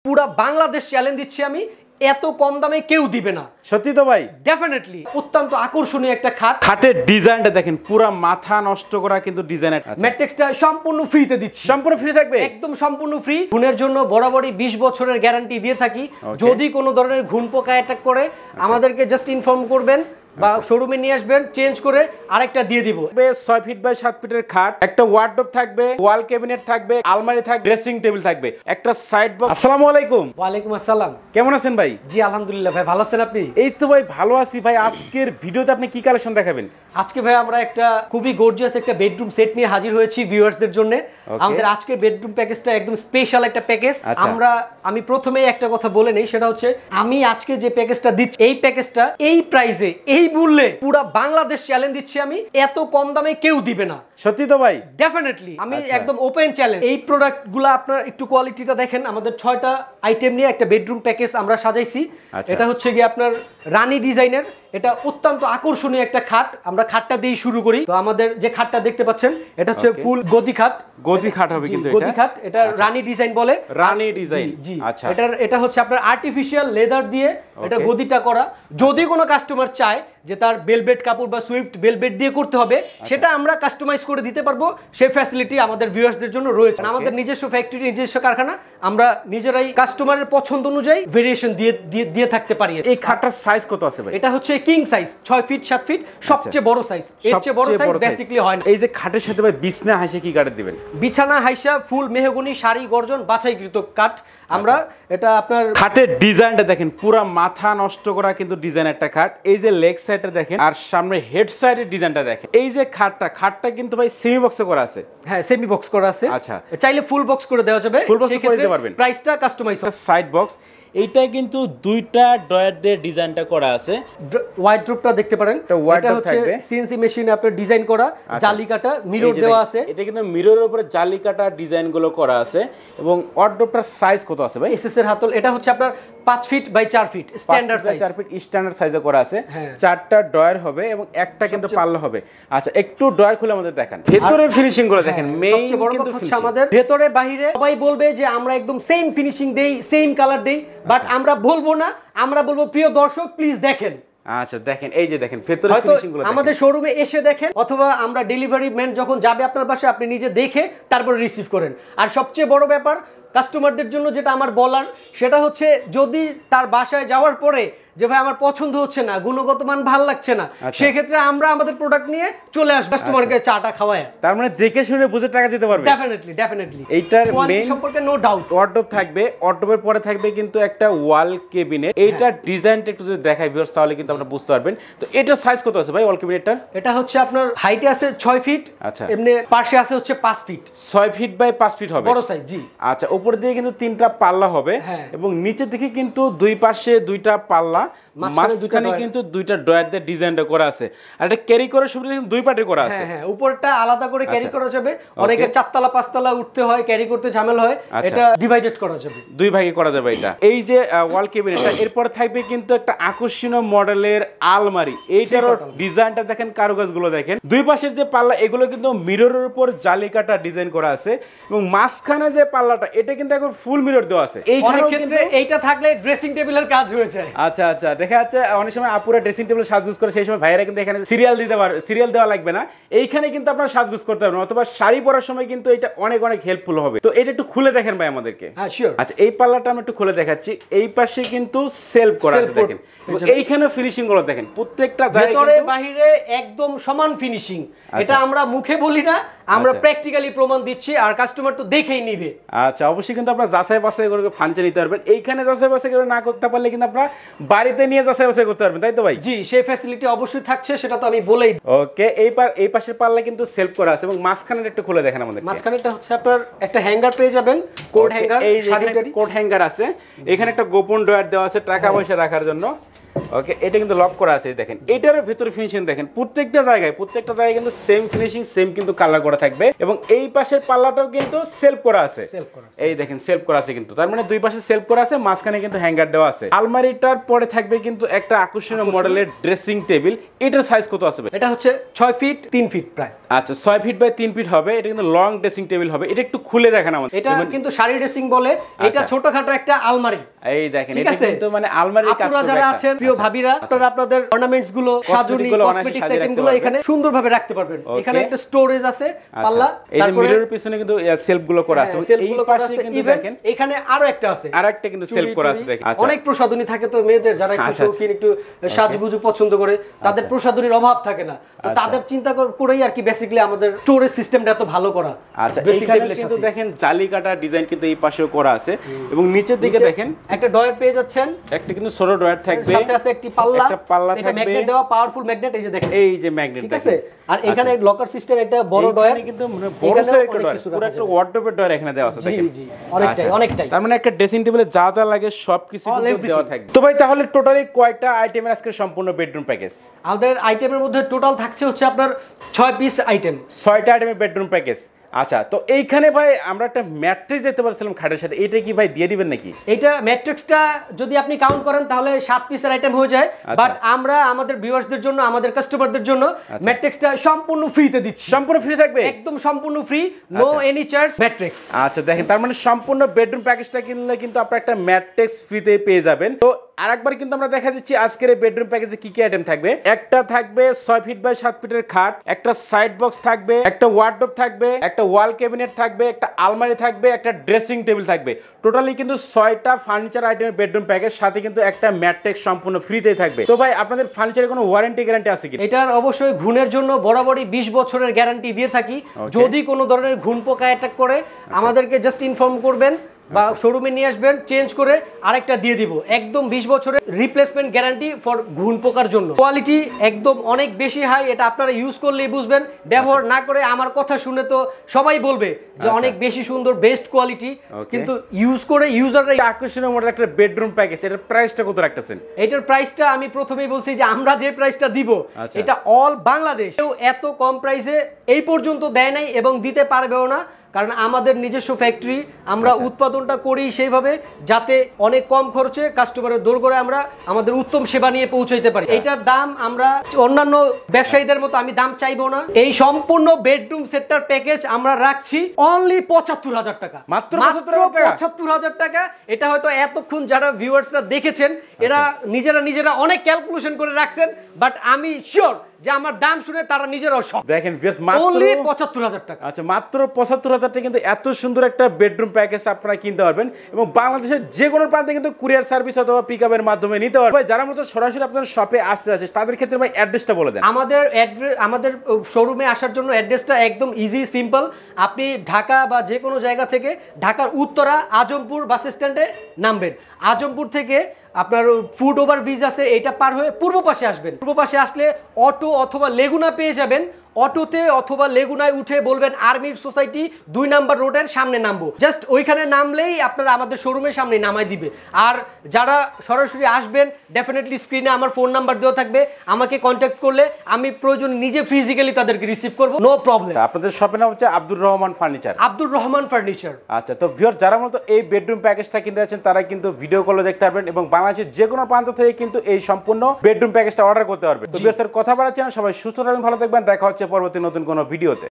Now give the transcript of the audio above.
পুরা বাংলাদেশ চ্যালেঞ্জ দিচ্ছি আমি, এত কম দামে কেউ দিবে না। সত্যি তো ভাই? ডেফিনেটলি অত্যন্ত আকর্ষণীয় একটা খাট। খাটের ডিজাইনটা দেখেন, পুরো মাথা নষ্ট করা কিন্তু ডিজাইন। ম্যাট্রিক্সটা সম্পূর্ণ ফ্রিতে দিচ্ছি। সম্পূর্ণ ফ্রি থাকবে? একদম সম্পূর্ণ ফ্রি। ঘুণের জন্য বরাবরই 20 বছরের গ্যারান্টি দিয়ে থাকি। যদি কোনো ধরনের ঘুণ পোকা অ্যাটাক করে আমাদেরকে জাস্ট ইনফর্ম করবেন বা শোরুমে নিয়ে আসবেন, চেঞ্জ করে আরেকটা দিয়ে দিব। 6 ফিট বাই 7 ফিটের খাট, একটা ওয়ার্ডরোব থাকবে, ওয়াল ক্যাবিনেট থাকবে, আলমারি থাকবে, ড্রেসিং টেবিল থাকবে, একটা সাইড বক্স। আসসালামু আলাইকুম। ওয়ালাইকুম আসসালাম। কেমন আছেন ভাই? জি আলহামদুলিল্লাহ ভাই, ভালো আছেন আপনি? এই তো ভাই ভালো আছি ভাই। আজকের ভিডিওতে আপনি কি কালেকশন দেখাবেন? আজকে ভাই আমরা একটা খুবই গর্জিয়াস একটা বেডরুম সেট নিয়ে হাজির হয়েছি ভিউয়ার্সদের জন্য। আমাদের আজকের বেডরুম প্যাকেজটা একদম স্পেশাল একটা প্যাকেজ। আমি প্রথমেই একটা কথা বলে নেই, সেটা হচ্ছে আমি আজকে যে প্যাকেজটা দিচ্ছি, এই প্যাকেজটা এই প্রাইসে এই মূল্যে পুরো বাংলাদেশ চ্যালেঞ্জ দিচ্ছি আমি, এত কম দামে কেউ দিবে না। সত্যি তো ভাই? ডেফিনেটলি আমি একদম ওপেন চ্যালেঞ্জ। এই প্রোডাক্টগুলো আপনারা একটু কোয়ালিটিটা দেখেন। আমাদের 6টা আইটেম নিয়ে একটা বেডরুম প্যাকেজ আমরা সাজাইছি। এটা হচ্ছে গিয়ে আপনার রানী ডিজাইনের, এটা অত্যন্ত আকর্ষণীয় একটা খাট। আমরা খাটটা দিয়ে শুরু করি। তো আমাদের যে খাটটা দেখতে পাচ্ছেন এটা হচ্ছে ফুল গদি খাট। গদি খাট হবে কিন্তু এটা? গদি খাট, এটা রানী ডিজাইন বলে। রানী ডিজাইন, জি। আচ্ছা, এটা হচ্ছে আপনার আর্টিফিশিয়াল লেদার দিয়ে এটা গদিটা করা। যদি কোনো কাস্টমার চায় যে তার বেলভেট কাপড় বা সুইফট বেলভেট দিয়ে করতে হবে, সেটা আমরা কাস্টমাইজ করে দিতে পারবো। সেই ফ্যাসিলিটি আমাদের ভিউয়ার্সদের জন্য রয়েছে। আমাদের নিজস্ব ফ্যাক্টরি, নিজস্ব কারখানা, আমরা নিজেরাই কাস্টমারের পছন্দ অনুযায়ী ভেরিয়েশন দিয়ে থাকতে পারি। এই খাটটার সাইজ কত আছে ভাই? এটা হচ্ছে কিং সাইজ, 6 ফিট 7 ফিট, সবচেয়ে বড় সাইজ। এর চেয়ে বড় সাইজ বেসিক্যালি হয় না। এই যে খাটের সাথে ভাই বিছনা হাইসা কি কাঠ দিবেন? বিছানা হাইসা ফুল মেহগনি সারি গর্জন বাছাইকৃত কাঠ। আমরা এটা আপনার খাটের ডিজাইনটা দেখেন, পুরো মাথা নষ্ট করা কিন্তু ডিজাইন একটা খাট। এই যে লেগ সাইডটা দেখেন আর সামনে হেড সাইডের ডিজাইনটা দেখেন। এই যে খাটটা কিন্তু ভাই সেমি বক্সে করা আছে। হ্যাঁ, সেমি বক্স করা আছে। আচ্ছা, চাইলে ফুল বক্স করে দেওয়া যাবে। ফুল বক্স করে দিতে পারবেন। প্রাইসটা কাস্টমাইজ। সাইড বক্স, এইটা কিন্তু দুইটা ডয়ার দিয়ে ডিজাইনটা করা আছে। ওয়ার্ডরোবটা দেখতে পারেন, এটা হচ্ছে সিএনসি মেশিনে আপনার ডিজাইন করা, জালি কাটা মিরর দেওয়া আছে। এটা কিন্তু মিররের উপরে জালি কাটা ডিজাইনগুলো করা আছে। এবং ওয়ার্ডরোবটার সাইজ কত আছে ভাই? এসএস এর হাতল, এটা হচ্ছে আপনার 5 feet by 4 feet standard size. 4 feet standard সাইজে করা আছে। 4টা ডয়ার হবে এবং একটা কিন্তু পাল্লা হবে। আচ্ছা, একটু ডয়ার খুলে আমাদের দেখান, ভেতরে ফিনিশিং গুলো দেখেন। মেইন কিন্তু হচ্ছে আমাদের ভেতরে বাইরে সবাই বলবে যে আমরা একদম সেম ফিনিশিং দেই, সেম কালার দেই, বাট আমরা বলবো না। আমরা বলবো প্রিয় দর্শক প্লিজ দেখেন। আচ্ছা দেখেন, এই যে দেখেন ভেতরে ফিনিশিং গুলো আমাদের শোরুমে এসে দেখেন, অথবা আমরা ডেলিভারি ম্যান যখন যাবে আপনার বাসায়, আপনি নিজে দেখে তারপরে রিসিভ করেন। আর সবচেয়ে বড় ব্যাপার কাস্টমারদের জন্য যেটা আমার বলার, সেটা হচ্ছে যদি তার বাসায় যাওয়ার পরে যে ভাই আমার পছন্দ হচ্ছে না, গুণগত মান ভালো লাগছে না, সেক্ষেত্রে আমরা আমাদের প্রোডাক্ট নিয়ে চলে আসব কাস্টমারকে চাটা খাওয়ায়। তার মানে দেখে শুনে বুঝে টাকা দিতে পারবে। ডেফিনেটলি এইটার মেইন সম্পর্কে নো ডাউট। ওয়ার্ডরোব থাকবে, ওয়ার্ডরোবের পরে থাকবে কিন্তু একটা ওয়াল ক্যাবিনেট। এইটার ডিজাইনটা একটু যদি দেখাই ভিউয়ার্স, তাহলে কিন্তু আপনারা বুঝতে পারবেন। তো এটার সাইজ কত আছে ভাই ওয়াল ক্যাবিনেটটার? এটা হচ্ছে আপনার হাইটে আছে 6 ফিট। আচ্ছা, এমনি পাশে আছে হচ্ছে 5 ফিট। 6 ফিট বাই 5 ফিট হবে, বড় সাইজ। জি। আচ্ছা, উপর দিয়ে কিন্তু 3টা পাল্লা হবে এবং নিচের দিকে কিন্তু দুই পাশে 2টা পাল্লা, মাঝখানে কিন্তু 2টা ডয়ার দিয়ে ডিজাইনটা করা আছে। আর এটা ক্যারি করার সুবিধা কিন্তু দুই পার্টে করা আছে। হ্যাঁ, উপরটা আলাদা করে ক্যারি করা যাবে। অনেকের 4তলা 5তলা উঠতে হয়, ক্যারি করতে ঝামেলা হয়, এটা ডিভাইডেড করা যাবে, দুই ভাগে করা যাবে এটা। এই যে ওয়াল ক্যাবিনেটটা, এরপর থাকবে কিন্তু একটা আকর্ষণীয় মডেলের আলমারি। এইটারও ডিজাইনটা দেখেন, কারুকাজগুলো দেখেন। দুই পাশের যে পাল্লা, এগুলো কিন্তু মিররের উপর জালি কাটা ডিজাইন করা আছে এবং মাঝখানে যে পাল্লাটা, এটা কিন্তু এখন ফুল মিরর দেওয়া আছে। অনেক ক্ষেত্রে এইটা থাকলে ড্রেসিং টেবিলের কাজ হয়ে যায়। আচ্ছা আচ্ছা, দেখা যাচ্ছে অনেক সময় আপুরা ড্রেসিং টেবিল সাজগুজ করে, সেই সময় ভাইয়েরা কিন্তু এখানে সিরিয়াল দিতে পারে, সিরিয়াল দেওয়া লাগবে না, এইখানে কিন্তু আপনারা সাজগুজ করতে পারবেন, অথবা শাড়ি পরার সময় কিন্তু এটা অনেক অনেক হেল্পফুল হবে। তো এটা একটু খুলে দেখেন ভাই আমাদেরকে। হ্যাঁ শিওর। আচ্ছা, এই পাল্লাটা আমি একটু খুলে দেখাচ্ছি। এই পাশে কিন্তু সেলফ করা আছে দেখেন, এইখানে ফিনিশিং গুলো দেখেন, প্রত্যেকটা জায়গায় ভিতরে বাইরে একদম সমান ফিনিশিং। এটা আমরা মুখে বলি না, আমরা প্র্যাকটিক্যালি প্রমাণ দিচ্ছি, আর কাস্টমার তো দেখেই নিবে। আচ্ছা, অবশ্যই কিন্তু আপনারা যাচাই বাছাই করে ফার্নিচার নিতে পারবেন। এইখানে যাচাই বাছাই করে না করতে পারলে কিন্তু আপনারা বাড়িতে নিয়ে যাচাই বাছাই করতে পারবেন, তাই তো ভাই? জি, সেই ফ্যাসিলিটি অবশ্যই থাকছে, সেটা তো আমি বলেই। ওকে, এই পাশের পাল্লা কিন্তু সেলফ করা আছে এবং মাঝখানে একটু খুলে দেখেন আমাদের। মাঝখানেটা হচ্ছে আপনার একটা হ্যাঙ্গার পেয়ে যাবেন, কোড হ্যাঙ্গার। এই কোড হ্যাঙ্গার আছে, এখানে একটা গোপন ড্রয়ার দেওয়া আছে টাকা পয়সা রাখার জন্য। ওকে, এটা কিন্তু লক করা আছে দেখেন। এটার ভিতরে ফিনিশিং দেখেন, প্রত্যেকটা জায়গায় কিন্তু সেম ফিনিশিং, সেম কিন্তু কালার করা থাকবে। এবং এই পাশের পাল্লাটাও কিন্তু সেলফ করা আছে, এই দেখেন সেলফ করা আছে কিন্তু, তার মানে দুই পাশে সেলফ করা আছে, মাঝখানে কিন্তু হ্যাঙ্গার দেওয়া আছে। আলমারিটার পরে থাকবে কিন্তু একটা আকর্ষণীয় মডেলের ড্রেসিং টেবিল। এটার সাইজ কত আছে? এটা হচ্ছে 6 ফিট 3 ফিট প্রায়। আচ্ছা, 6 ফিট বাই 3 ফিট হবে। এটা কিন্তু লং ড্রেসিং টেবিল হবে। এটা একটু খুলে দেখেন আমাদের। এটা কিন্তু শাড়ি ড্রেসিং বলে, এটা ছোটখাটো একটা আলমারি। এই দেখেন, এটা কিন্তু মানে আলমারির কাজ আপনারা যারা আছেন প্রিয় ভাবিরা, আপনারা আপনাদের অর্নামেন্টস গুলো, সাজুনি কসমেটিক্স আইটেম গুলো এখানে সুন্দরভাবে রাখতে পারবেন। এখানে একটা স্টোরেজ আছে পাল্লা, তারপরে মিররের পিছনে কিন্তু সেলফ গুলো করা আছে। এই পাশে কিন্তু দেখেন এখানে আরো একটা আছে, আরেকটা কিন্তু সেলফ করা আছে দেখেন। আচ্ছা, অনেক প্রসাধনী থাকে তো মেয়েদের, যারা একটু শৌখিন, একটু সাজগুজু পছন্দ করে, তাদের প্রসাধনীর অভাব থাকে না, তো তাদের চিন্তা করেই আর কি বেসিক্যালি আমাদের স্টোরেজ সিস্টেমটা এত ভালো করা। আচ্ছা, এখানে কিন্তু দেখেন জালি কাটা ডিজাইন কিন্তু এই পাশেও করা আছে। এবং নিচের দিকে দেখেন একটা ডয়ার পেয়ে যাচ্ছেন, একটা কিন্তু ছোট ডয়ার থাকবে, সাথে আছে একটি পাল্লা, একটা পাল্লা এটা থাকবে, ম্যাগনেট দেওয়া পাওয়ারফুল ম্যাগনেট, এই যে দেখেন, এই যে ম্যাগনেট, ঠিক আছে। আর এখানে লকার সিস্টেম একটা বড় ডয়ার, কিন্তু বড় সাইজের একটা ডয়ার, পুরো একটা ওয়ার্ডরোবের ডয়ার এখানে দেওয়া আছে দেখেন। জি, অনেকটাই। তার মানে একটা ড্রেসিং টেবিলে যা যা লাগে সবকিছু কিন্তু দেওয়া থাকবে। তো ভাই তাহলে টোটালি কয়টা আইটেমের আজকে সম্পূর্ণ বেডরুম প্যাকেজ? আমাদের আইটেমের মধ্যে টোটাল থাকছে হচ্ছে আপনার 6 পিস আইটেম, 6টা আইটেমের বেডরুম প্যাকেজ। আচ্ছা, তো এইখানে ভাই আমরা একটা ম্যাট্রেস দিতে পারছিলাম খাটের সাথে, এটা কি ভাই দিয়ে দিবেন নাকি? এটা ম্যাট্রিক্সটা যদি আপনি কাউন্ট করেন তাহলে 7 পিসের আইটেম হয়ে যায়, বাট আমরা আমাদের ভিউয়ার্সদের জন্য, আমাদের কাস্টমারদের জন্য ম্যাট্রিক্সটা সম্পূর্ণ ফ্রিতে দিচ্ছি। সম্পূর্ণ ফ্রি থাকবে? একদম সম্পূর্ণ free, no any charge matrix. আচ্ছা দেখেন, তার মানে সম্পূর্ণ বেডরুম প্যাকেজটা কিনলে কিন্তু আপনারা একটা ম্যাট্রিক্স ফ্রিতে পেয়ে যাবেন। তো আরেকবার কিন্তু আমরা দেখা দিচ্ছি আজকের এই বেডরুম প্যাকেজে কি কি আইটেম থাকবে। একটা থাকবে 6 ফিট বাই 7 ফিটের খাট, একটা সাইড বক্স থাকবে, একটা ওয়ার্ডরোব থাকবে, একটা ওয়াল ক্যাবিনেট থাকবে, একটা আলমারি থাকবে, একটা ড্রেসিং টেবিল থাকবে। টোটালি কিন্তু 6টা ফার্নিচার আইটেমের বেডরুম প্যাকেজ, সাথে কিন্তু একটা ম্যাট্রিক্স সম্পূর্ণ ফ্রিতেই থাকবে। তো ভাই আপনাদের ফার্নিচারের কোনো ওয়ারেন্টি গ্যারান্টি আছে কি? এটার অবশ্যই ঘুণের জন্য বরাবরই 20 বছরের গ্যারান্টি দিয়ে থাকি। যদি কোনো ধরনের ঘুণ পোকা অ্যাটাক করে আমাদেরকে জাস্ট ইনফর্ম করবেন বা শোরুমে নিয়ে আসবেন, চেঞ্জ করে আরেকটা দিয়ে দিব। একদম 20 বছরের রিপ্লেসমেন্ট গ্যারান্টি ফর ঘুণ পোকার জন্য। কোয়ালিটি একদম অনেক বেশি হাই, এটা আপনারা ইউজ করলেই বুঝবেন। ব্যবহার না করে আমার কথা শুনে তো সবাই বলবে যে অনেক বেশি সুন্দর, বেস্ট কোয়ালিটি, কিন্তু ইউজ করে ইউজাররা। আকর্ষণীয় মডেল একটা বেডরুম প্যাকেজ, এটার প্রাইসটা কত রাখতেছেন? এটার প্রাইসটা আমি প্রথমেই বলছি যে আমরা যে প্রাইসটা দিব এটা অল বাংলাদেশ কেউ এত কম প্রাইসে এই পর্যন্ত দেয় নাই এবং দিতে পারবেও না, কারণ আমাদের নিজস্ব ফ্যাক্টরি, আমরা উৎপাদনটা করি সেইভাবে যাতে অনেক কম খরচে কাস্টমারের দৌড় করে আমরা আমাদের উত্তম সেবা নিয়ে পৌঁছাইতে পারি। এইটার দাম আমরা অন্যান্য ব্যবসায়ীদের মতো আমি দাম চাইবো না। এই সম্পূর্ণ বেডরুম সেটটার প্যাকেজ আমরা রাখছি অনলি ৭৫,০০০ টাকা, মাত্র ৭৫,০০০ টাকা। এটা হয়তো এতক্ষণ যারা ভিউয়ার্সরা দেখেছেন এরা নিজেরা অনেক ক্যালকুলেশন করে রাখছেন, বাট আমি শিওর যে আমার দাম শুনে তারা নিজেরাও শক। দেখেন মাত্র ৭৫,০০০ টাকা। আচ্ছা, মাত্র ৭৫,০০০ টাকা কিন্তু এত সুন্দর একটা বেডরুম প্যাকেজ আপনারা কিনতে পারবেন এবং বাংলাদেশের যে কোনো প্রান্তে কিন্তু কুরিয়ার সার্ভিস অথবা পিকআপের মাধ্যমে নিতে পারবেন। যারা মতো সরাসরি আপনার শপে আসতে আছে তাদের ক্ষেত্রে ভাই অ্যাড্রেসটা বলে দেন। আমাদের শোরুমে আসার জন্য অ্যাড্রেসটা একদম ইজি, সিম্পল। আপনি ঢাকা বা যে কোনো জায়গা থেকে ঢাকার উত্তরা আজমপুর বাস স্ট্যান্ডে নামবেন। আজমপুর থেকে আপনার ফুট ওভার ব্রিজ আছে, এটা পার হয়ে পূর্ব পাশে আসবেন। পূর্ব পাশে আসলে অটো অথবা লেগুনা পেয়ে যাবেন। অটোতে অথবা লেগুনায় উঠে বলবেন আর্মির সোসাইটি 2 নাম্বার রোডের সামনে নামবো, জাস্ট ওইখানে নামলেই আপনারা আমাদের শোরুমের সামনে নামাই দিবে। আর যারা সরাসরি আসবেন ডেফিনেটলি স্ক্রিনে আমার ফোন নাম্বার দেওয়া থাকবে, আমাকে কন্ট্যাক্ট করলে আমি প্রয়োজন নিজে ফিজিক্যালি তাদেরকে রিসিভ করব, নো প্রবলেম। আপনাদের শপের নাম হচ্ছে আব্দুর রহমান ফার্নিচার। আব্দুর রহমান ফার্নিচার। আচ্ছা, তো ভিউয়ার যারা মতো এই বেডরুম প্যাকেজটা কিনতে যাচ্ছেন তারা কিন্তু ভিডিও কলে দেখতে পারবেন এবং বাংলাদেশের যে কোনো প্রান্ত থেকে কিন্তু এই সম্পূর্ণ বেডরুম প্যাকেজটা অর্ডার করতে পারবেন। তো ভিউয়ার্সের কথা বলার জন্য সবাই সুস্থ থাকবেন, ভালো থাকবেন। দেখা হচ্ছে পরবর্তী নতুন কোনো ভিডিওতে।